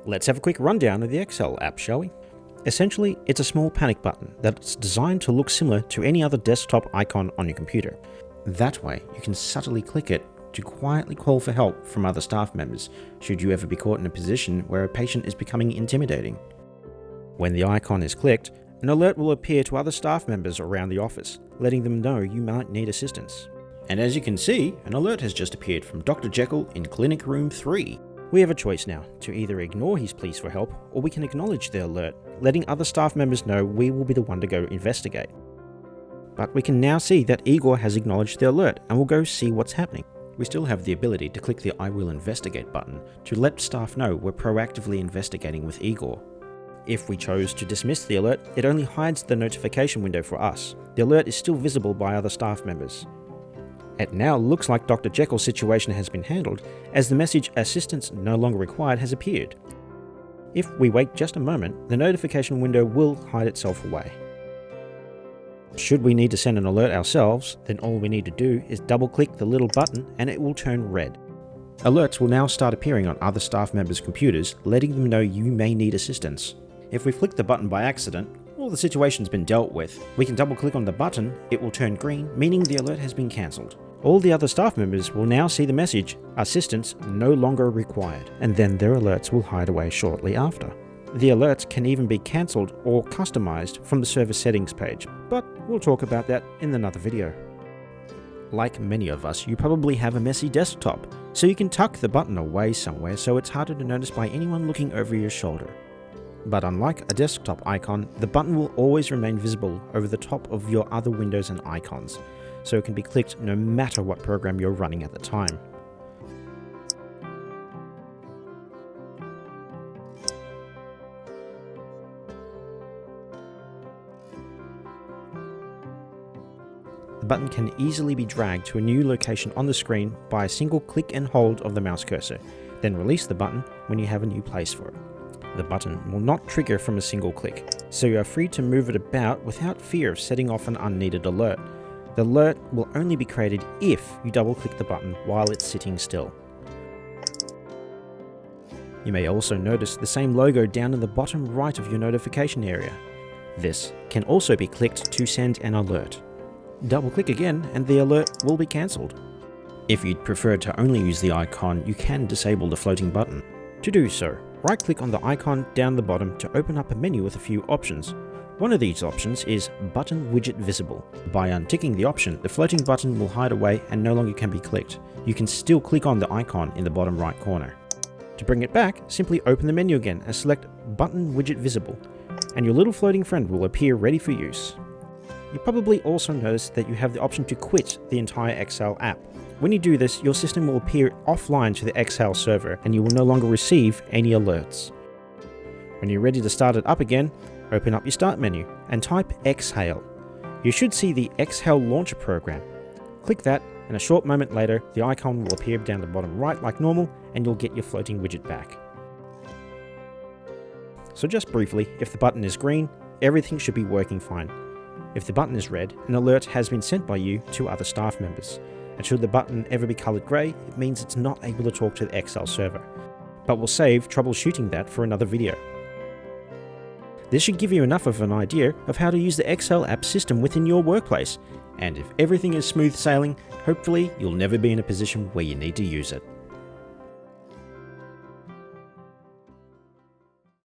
Let's have a quick rundown of the Exhail app, shall we? Essentially, it's a small panic button that's designed to look similar to any other desktop icon on your computer. That way, you can subtly click it to quietly call for help from other staff members, should you ever be caught in a position where a patient is becoming intimidating. When the icon is clicked, an alert will appear to other staff members around the office, letting them know you might need assistance. And as you can see, an alert has just appeared from Dr. Jekyll in Clinic Room 3. We have a choice now, to either ignore his pleas for help, or we can acknowledge the alert, letting other staff members know we will be the one to go investigate. But we can now see that Igor has acknowledged the alert, and we'll go see what's happening. We still have the ability to click the I will investigate button to let staff know we're proactively investigating with Igor. If we chose to dismiss the alert, it only hides the notification window for us. The alert is still visible by other staff members. It now looks like Dr. Jekyll's situation has been handled, as the message "Assistance no longer required" has appeared. If we wait just a moment, the notification window will hide itself away. Should we need to send an alert ourselves, then all we need to do is double-click the little button and it will turn red. Alerts will now start appearing on other staff members' computers, letting them know you may need assistance. If we flick the button by accident, or the situation's been dealt with, we can double-click on the button, it will turn green, meaning the alert has been cancelled. All the other staff members will now see the message, "Assistance no longer required," and then their alerts will hide away shortly after. The alerts can even be cancelled or customized from the service settings page, but we'll talk about that in another video. Like many of us, you probably have a messy desktop, so you can tuck the button away somewhere so it's harder to notice by anyone looking over your shoulder. But unlike a desktop icon, the button will always remain visible over the top of your other windows and icons, so it can be clicked no matter what program you're running at the time. The button can easily be dragged to a new location on the screen by a single click and hold of the mouse cursor, then release the button when you have a new place for it. The button will not trigger from a single click, so you are free to move it about without fear of setting off an unneeded alert. The alert will only be created if you double-click the button while it's sitting still. You may also notice the same logo down in the bottom right of your notification area. This can also be clicked to send an alert. Double-click again and the alert will be cancelled. If you'd prefer to only use the icon, you can disable the floating button. To do so, right-click on the icon down the bottom to open up a menu with a few options. One of these options is Button Widget Visible. By unticking the option, the floating button will hide away and no longer can be clicked. You can still click on the icon in the bottom right corner. To bring it back, simply open the menu again and select Button Widget Visible, and your little floating friend will appear ready for use. You probably also noticed that you have the option to quit the entire Exhail app. When you do this, your system will appear offline to the Exhail server and you will no longer receive any alerts. When you're ready to start it up again, open up your Start menu and type Exhail. You should see the Exhail Launcher program. Click that, and a short moment later, the icon will appear down the bottom right like normal and you'll get your floating widget back. So just briefly, if the button is green, everything should be working fine. If the button is red, an alert has been sent by you to other staff members. And should the button ever be coloured grey, it means it's not able to talk to the Exhail server. But we'll save troubleshooting that for another video. This should give you enough of an idea of how to use the Exhail app system within your workplace. And if everything is smooth sailing, hopefully you'll never be in a position where you need to use it.